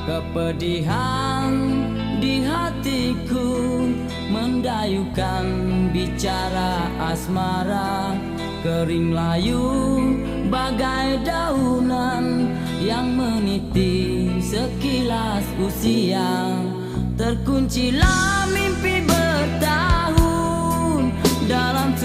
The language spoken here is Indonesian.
Kepedihan di hatiku mendayukan bicara asmara. Kering layu bagai daunan yang meniti sekilas usia. Terkuncilah mimpi bertahun dalam